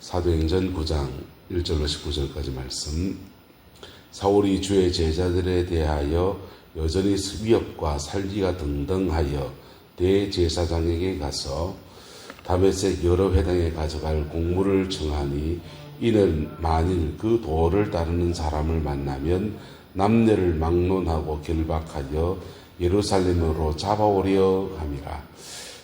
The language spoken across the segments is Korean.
사도행전 9장 1절로 19절까지 말씀. 사울이 주의 제자들에 대하여 여전히 위협과 살기가 등등하여 대제사장에게 가서 다메섹 여러 회당에 가져갈 공물을 청하니, 이는 만일 그 도를 따르는 사람을 만나면 남녀를 막론하고 결박하여 예루살렘으로 잡아오려 함이라.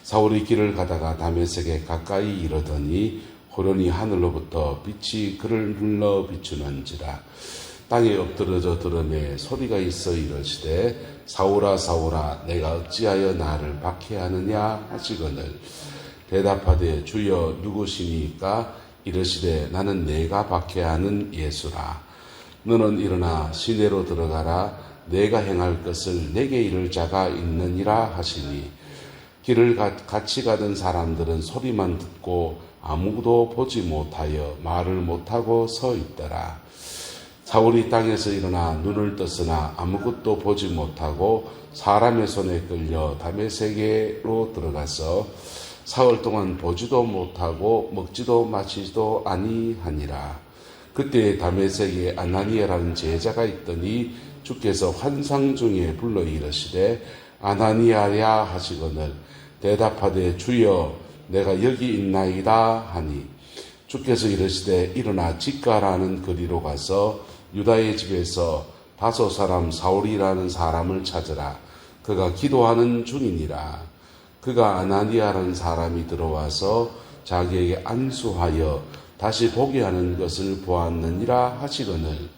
사울이 길을 가다가 다메섹에 가까이 이르더니 호련히 하늘로부터 빛이 그를 눌러 비추는지라. 땅에 엎드러져 들으매 소리가 있어 이르시되, 사울아 사울아 내가 어찌하여 나를 박해하느냐 하시거늘, 대답하되 주여 누구시니까? 이르시되 나는 내가 박해하는 예수라. 너는 일어나 시내로 들어가라. 내가 행할 것을 내게 이를 자가 있느니라 하시니, 길을 같이 가던 사람들은 소리만 듣고 아무도 보지 못하여 말을 못하고 서 있더라. 사울이 땅에서 일어나 눈을 떴으나 아무것도 보지 못하고 사람의 손에 끌려 다메섹으로 들어가서 사흘 동안 보지도 못하고 먹지도 마시지도 아니하니라. 그때 다메섹에 아나니아라는 제자가 있더니 주께서 환상 중에 불러 이르시되 아나니아야 하시거늘, 대답하되 주여 내가 여기 있나이다 하니, 주께서 이르시되 일어나 직가라는 거리로 가서 유다의 집에서 5 사람 사울이라는 사람을 찾으라. 그가 기도하는 중이니라. 그가 아나니아라는 사람이 들어와서 자기에게 안수하여 다시 보게 하는 것을 보았느니라 하시거늘,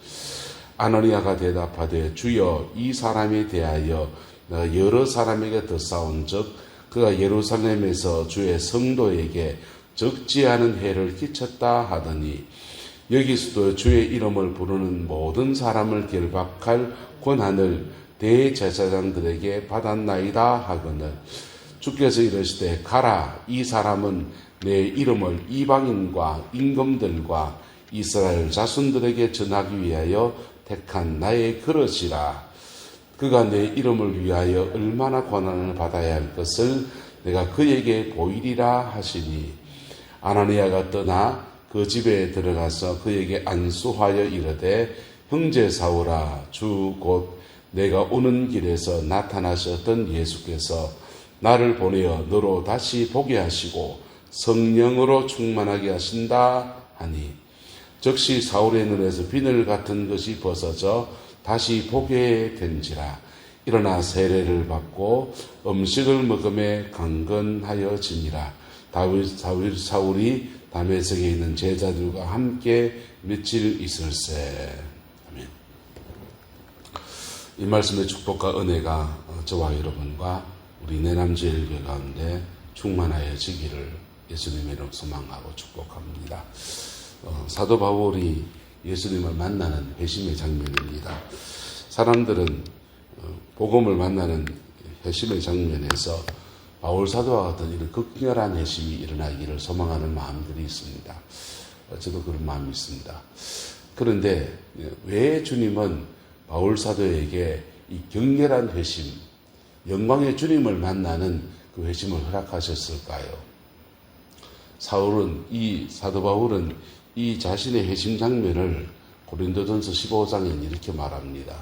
아나니아가 대답하되 주여 이 사람에 대하여 내가 여러 사람에게 듣사온즉 그가 예루살렘에서 주의 성도에게 적지 않은 해를 끼쳤다 하더니, 여기서도 주의 이름을 부르는 모든 사람을 결박할 권한을 대제사장들에게 받았나이다 하거늘, 주께서 이르시되 가라. 이 사람은 내 이름을 이방인과 임금들과 이스라엘 자손들에게 전하기 위하여 택한 나의 그릇이라. 그가 내 이름을 위하여 얼마나 고난을 받아야 할 것을 내가 그에게 보이리라 하시니, 아나니아가 떠나 그 집에 들어가서 그에게 안수하여 이르되, 형제 사울아, 주 곧 내가 오는 길에서 나타나셨던 예수께서 나를 보내어 너로 다시 보게 하시고 성령으로 충만하게 하신다 하니, 즉시 사울의 눈에서 비늘 같은 것이 벗어져 다시 보게 된지라. 일어나 세례를 받고 음식을 먹음에 강건하여지니라. 사울이 다메섹에 있는 제자들과 함께 며칠 있을세. 아멘. 이 말씀의 축복과 은혜가 저와 여러분과 우리 내남제일교회 가운데 충만하여지기를 예수님의 이름으로 소망하고 축복합니다. 사도 바울이 예수님을 만나는 회심의 장면입니다. 사람들은 복음을 만나는 회심의 장면에서 바울 사도와 같은 이런 극렬한 회심이 일어나기를 소망하는 마음들이 있습니다. 저도 그런 마음이 있습니다. 그런데 왜 주님은 바울 사도에게 이 격렬한 회심, 영광의 주님을 만나는 그 회심을 허락하셨을까요? 사도 바울은 이 자신의 회심 장면을 고린도전서 15장에 이렇게 말합니다.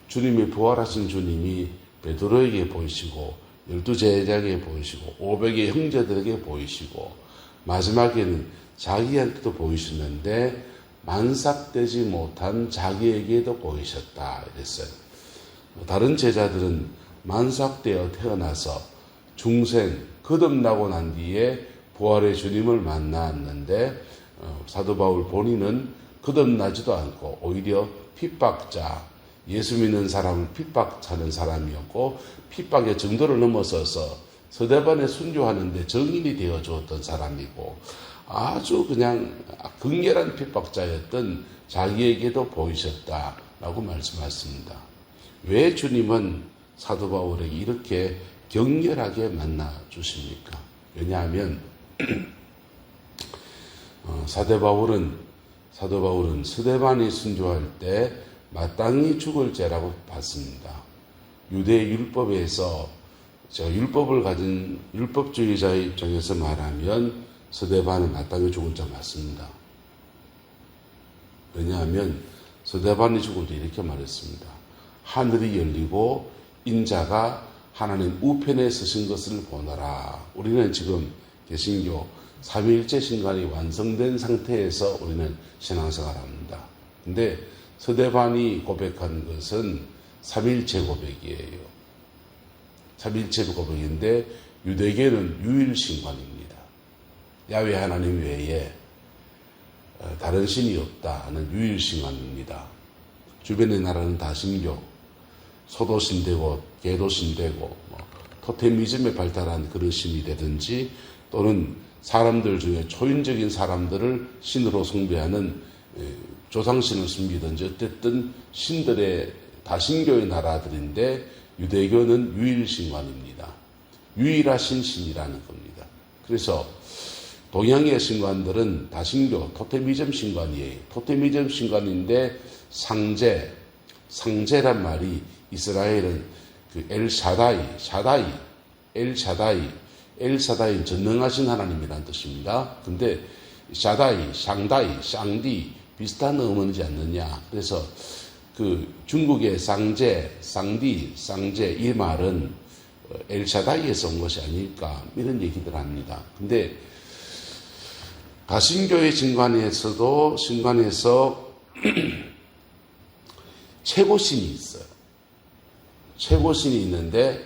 주님이 부활하신 주님이 베드로에게 보이시고 12제자에게 보이시고 500의 형제들에게 보이시고 마지막에는 자기한테도 보이셨는데 만삭되지 못한 자기에게도 보이셨다 이랬어요. 다른 제자들은 만삭되어 태어나서 중생 거듭나고 난 뒤에 부활의 주님을 만났는데, 사도 바울 본인은 거듭나지도 않고 오히려 핍박자, 예수 믿는 사람을 핍박하는 사람이었고, 핍박의 정도를 넘어서서 서대반에 순교하는데 정인이 되어 주었던 사람이고, 아주 그냥 극렬한 핍박자였던 자기에게도 보이셨다라고 말씀하셨습니다. 왜 주님은 사도 바울에게 이렇게 격렬하게 만나 주십니까? 왜냐하면 사도 바울은 서대반이 순교할 때 마땅히 죽을 죄라고 봤습니다. 유대 율법에서 율법을 가진 율법주의자의 입장에서 말하면 스데반은 마땅히 죽은 자 맞습니다. 왜냐하면 스데반이 죽을 때 이렇게 말했습니다. 하늘이 열리고 인자가 하나님 우편에 서신 것을 보너라. 우리는 지금 개신교 삼위일체 신간이 완성된 상태에서 우리는 신앙생활합니다. 근데 스데반이 고백한 것은 삼위일체 고백이에요. 삼위일체 고백인데 유대계는 유일신관입니다. 야훼 하나님 외에 다른 신이 없다 하는 유일신관입니다. 주변의 나라는 다 신교, 소도신되고 개도신되고 토테미즘에 발달한 그런 신이 되든지 또는 사람들 중에 초인적인 사람들을 신으로 숭배하는 조상신을 숨기든지 어쨌든 신들의 다신교의 나라들인데 유대교는 유일신관입니다. 유일하신 신이라는 겁니다. 그래서 동양의 신관들은 다신교, 토테미즘 신관이에요. 토테미즘 신관인데 상제란 말이 이스라엘은 그 엘샤다이 전능하신 하나님이라는 뜻입니다. 근데 샹디 비슷한 어머니지 않느냐. 그래서 그 중국의 상제 이 말은 엘샤다이에서 온 것이 아닐까 이런 얘기들 합니다. 근데 다신교의 신관에서 최고신이 있어요. 최고신이 있는데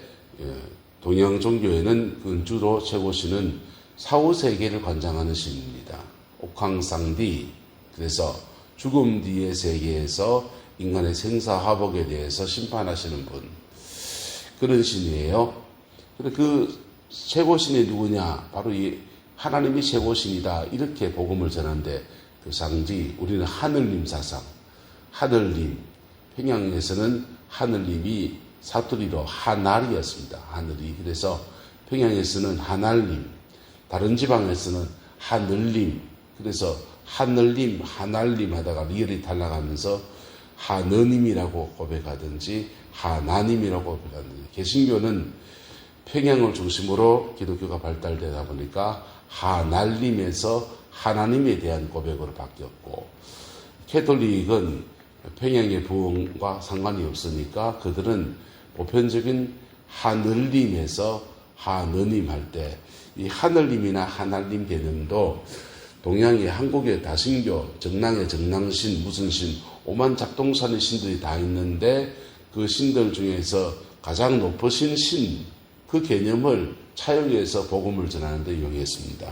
동양 종교에는 주로 최고신은 사후세계를 관장하는 신입니다. 옥황상디, 그래서 죽음 뒤의 세계에서 인간의 생사화복에 대해서 심판하시는 분, 그런 신이에요. 그 최고신이 누구냐? 바로 이 하나님이 최고신이다. 이렇게 복음을 전하는데 그 상지, 우리는 하늘님 사상, 하늘님, 평양에서는 하늘님이 사투리로 하날이었습니다. 하늘이. 그래서 평양에서는 하날님, 다른 지방에서는 하늘님, 그래서 하늘님, 하날님 하다가 리얼이 탈락하면서 하느님이라고 고백하든지 하나님이라고 고백하든지, 개신교는 평양을 중심으로 기독교가 발달되다 보니까 하날님에서 하나님에 대한 고백으로 바뀌었고, 캐톨릭은 평양의 부흥과 상관이 없으니까 그들은 보편적인 하늘님에서 하느님 할 때 이 하늘님이나 하날님 개념도 동양의 한국의 다신교, 정랑의 정랑신, 무슨 신, 오만 작동산의 신들이 다 있는데 그 신들 중에서 가장 높으신 신, 그 개념을 차용해서 복음을 전하는 데 이용했습니다.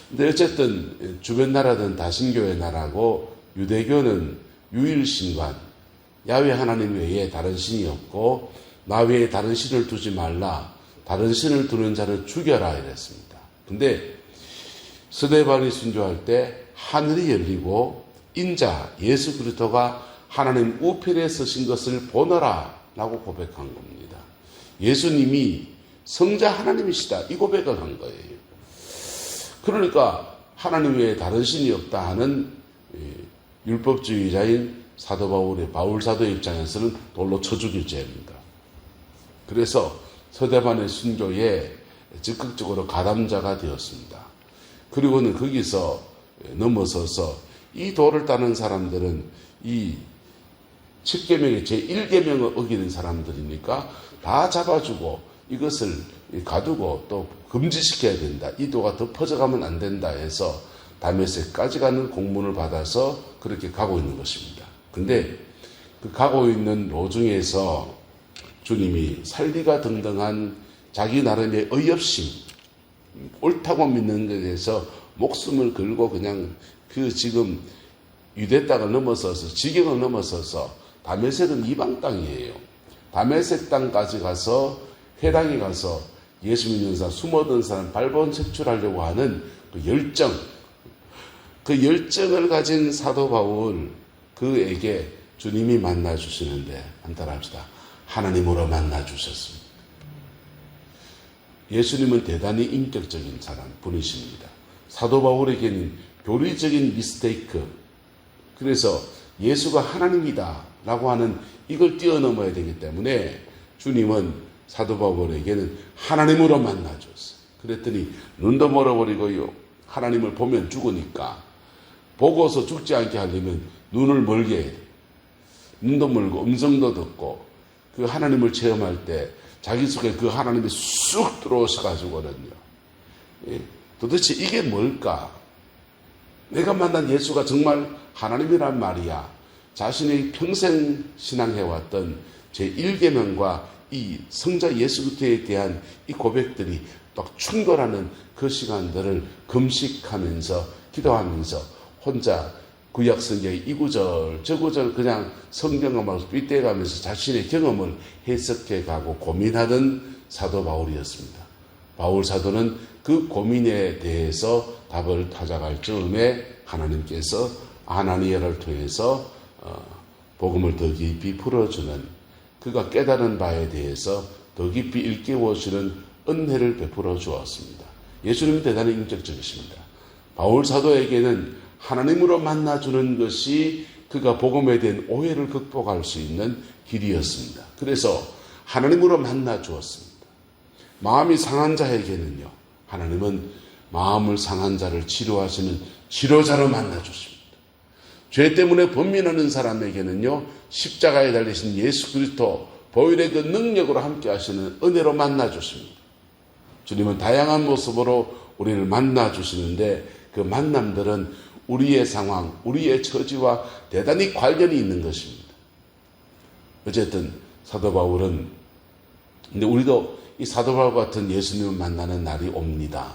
근데 어쨌든 주변 나라든 다신교의 나라고 유대교는 유일신관, 야훼 하나님 외에 다른 신이 없고 나 외에 다른 신을 두지 말라, 다른 신을 두는 자는 죽여라 이랬습니다. 근데 스데반이 순교할 때 하늘이 열리고 인자 예수 그리스도가 하나님 우편에 서신 것을 보너라 라고 고백한 겁니다. 예수님이 성자 하나님이시다 이 고백을 한 거예요. 그러니까 하나님 외에 다른 신이 없다 하는 율법주의자인 사도 바울의 바울사도의 입장에서는 돌로 쳐 죽일 죄입니다. 그래서 스데반의 순교에 적극적으로 가담자가 되었습니다. 그리고는 거기서 넘어서서 이 도를 따는 사람들은 이 10계명의 제1계명을 어기는 사람들이니까 다 잡아주고 이것을 가두고 또 금지시켜야 된다. 이 도가 더 퍼져가면 안 된다 해서 다메섹까지 가는 공문을 받아서 그렇게 가고 있는 것입니다. 근데 그 가고 있는 로중에서 주님이 살리가 등등한 자기 나름의 의협심, 옳다고 믿는 것에 대해서 목숨을 걸고 그냥 그 지금 유대 땅을 넘어서서 지경을 넘어서서 다메섹은 이방 땅이에요. 다메섹 땅까지 가서 회당에 가서 예수 믿는 사람, 숨어든 사람 발본 색출하려고 하는 그 열정, 그 열정을 가진 사도 바울, 그에게 주님이 만나 주시는데 한따라합시다. 하나님으로 만나 주셨습니다. 예수님은 대단히 인격적인 분이십니다. 사도 바울에게는 교리적인 미스테이크, 그래서 예수가 하나님이다 라고 하는 이걸 뛰어넘어야 되기 때문에 주님은 사도 바울에게는 하나님으로 만나 줬어요. 그랬더니 눈도 멀어버리고요, 하나님을 보면 죽으니까 보고서 죽지 않게 하려면 눈을 멀게 해야 돼. 눈도 멀고 음성도 듣고 그 하나님을 체험할 때 자기 속에 그 하나님이 쑥 들어오셔가지고는요. 도대체 이게 뭘까? 내가 만난 예수가 정말 하나님이란 말이야. 자신이 평생 신앙해왔던 제1계명과 이 성자 예수 그리스도에 대한 이 고백들이 막 충돌하는 그 시간들을 금식하면서 기도하면서 혼자 구약 성경의 이 구절 저 구절 그냥 성경을 빗대가면서 자신의 경험을 해석해가고 고민하던 사도 바울이었습니다. 바울 사도는 그 고민에 대해서 답을 찾아갈 즈음에 하나님께서 아나니아를 통해서 복음을 더 깊이 풀어주는, 그가 깨달은 바에 대해서 더 깊이 일깨워주는 은혜를 베풀어 주었습니다. 예수님은 대단히 인격적이십니다. 바울 사도에게는 하나님으로 만나주는 것이 그가 복음에 대한 오해를 극복할 수 있는 길이었습니다. 그래서 하나님으로 만나 주었습니다. 마음이 상한 자에게는요, 하나님은 마음을 상한 자를 치료하시는 치료자로 만나 주십니다. 죄 때문에 번민하는 사람에게는요, 십자가에 달리신 예수 그리스도 보혈의 그 능력으로 함께 하시는 은혜로 만나 주십니다. 주님은 다양한 모습으로 우리를 만나 주시는데 그 만남들은 우리의 상황, 우리의 처지와 대단히 관련이 있는 것입니다. 어쨌든 사도 바울은, 근데 우리도 이 사도 바울 같은 예수님을 만나는 날이 옵니다.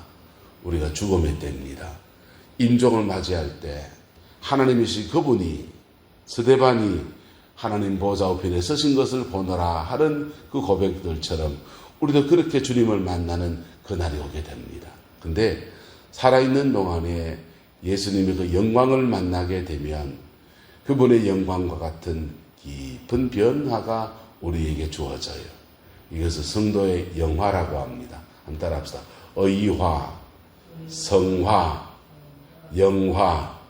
우리가 죽음의 때입니다. 임종을 맞이할 때 하나님이신 그분이, 스데반이 하나님 보좌 우편에 서신 것을 보노라 하는 그 고백들처럼 우리도 그렇게 주님을 만나는 그날이 오게 됩니다. 근데 살아있는 동안에 예수님의 그 영광을 만나게 되면 그분의 영광과 같은 깊은 변화가 우리에게 주어져요. 이것을 성도의 영화라고 합니다. 한번 따라합시다. 의화, 성화, 영화.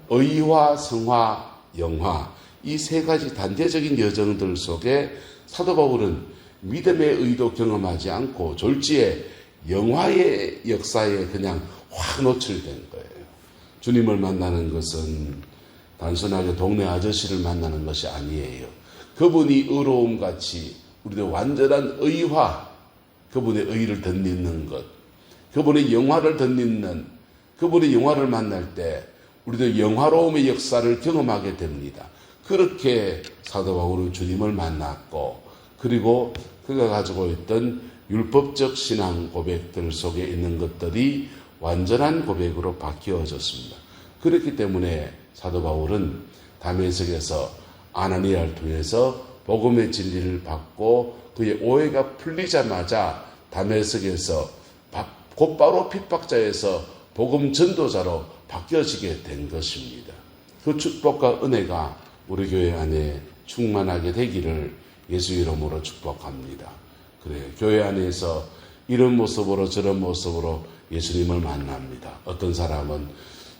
의화, 성화, 영화. 이 세 가지 단계적인 여정들 속에 사도 바울은 믿음의 의도 경험하지 않고 졸지에 영화의 역사에 그냥 확 노출된 거예요. 주님을 만나는 것은 단순하게 동네 아저씨를 만나는 것이 아니에요. 그분이 의로움같이 우리도 완전한 의화, 그분의 의를 덧입는 것, 그분의 영화를 덧입는, 그분의 영화를 만날 때 우리도 영화로움의 역사를 경험하게 됩니다. 그렇게 사도 바울은 주님을 만났고, 그리고 그가 가지고 있던 율법적 신앙 고백들 속에 있는 것들이 완전한 고백으로 바뀌어졌습니다. 그렇기 때문에 사도 바울은 다메섹에서 아나니아를 통해서 복음의 진리를 받고 그의 오해가 풀리자마자 다메섹에서 곧바로 핍박자에서 복음 전도자로 바뀌어지게 된 것입니다. 그 축복과 은혜가 우리 교회 안에 충만하게 되기를 예수 이름으로 축복합니다. 그래요. 교회 안에서 이런 모습으로 저런 모습으로 예수님을 만납니다. 어떤 사람은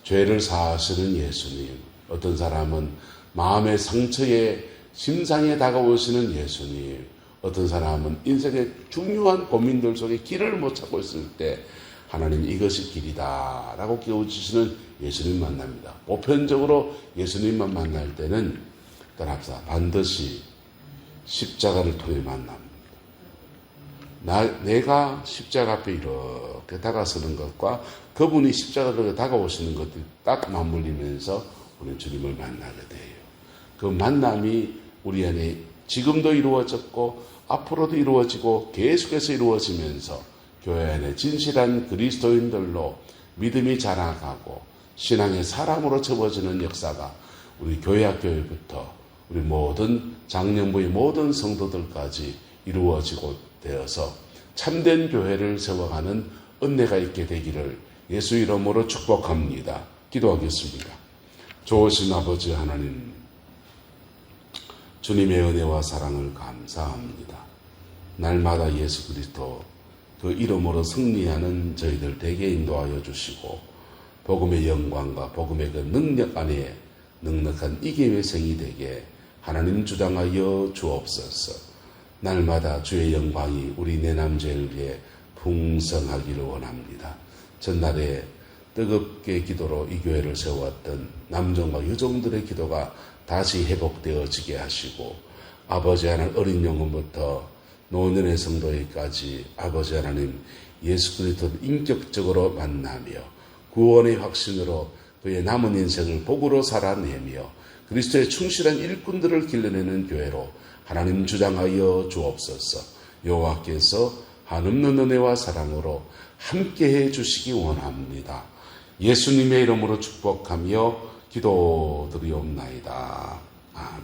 죄를 사하시는 예수님, 어떤 사람은 마음의 상처에 심상에 다가오시는 예수님, 어떤 사람은 인생의 중요한 고민들 속에 길을 못 찾고 있을 때 하나님 이것이 길이다 라고 깨워주시는 예수님 만납니다. 보편적으로 예수님만 만날 때는 따라합시다. 반드시 십자가를 통해 만납니다. 내가 십자가 앞에 이렇게 다가서는 것과 그분이 십자가로 다가오시는 것들이 딱 맞물리면서 우리는 주님을 만나게 돼요. 그 만남이 우리 안에 지금도 이루어졌고 앞으로도 이루어지고 계속해서 이루어지면서 교회 안에 진실한 그리스도인들로 믿음이 자라가고 신앙의 사람으로 접어지는 역사가 우리 교회학교회부터 우리 모든 장년부의 모든 성도들까지 이루어지고 되어서 참된 교회를 세워가는 은혜가 있게 되기를 예수 이름으로 축복합니다. 기도하겠습니다. 좋으신 아버지 하나님, 주님의 은혜와 사랑을 감사합니다. 날마다 예수 그리스도 그 이름으로 승리하는 저희들 되게 인도하여 주시고 복음의 영광과 복음의 그 능력 안에 넉넉한 이김의 생이 되게 하나님 주장하여 주옵소서. 날마다 주의 영광이 우리 내남자에게 풍성하기를 원합니다. 전날에 뜨겁게 기도로 이 교회를 세워왔던 남정과 여종들의 기도가 다시 회복되어지게 하시고 아버지 하나님 어린 영혼부터 노년의 성도에까지 아버지 하나님 예수 그리스도를 인격적으로 만나며 구원의 확신으로 그의 남은 인생을 복으로 살아내며 그리스도의 충실한 일꾼들을 길러내는 교회로 하나님 주장하여 주옵소서. 여호와께서 한없는 은혜와 사랑으로 함께해 주시기 원합니다. 예수님의 이름으로 축복하며 기도드리옵나이다. 아멘.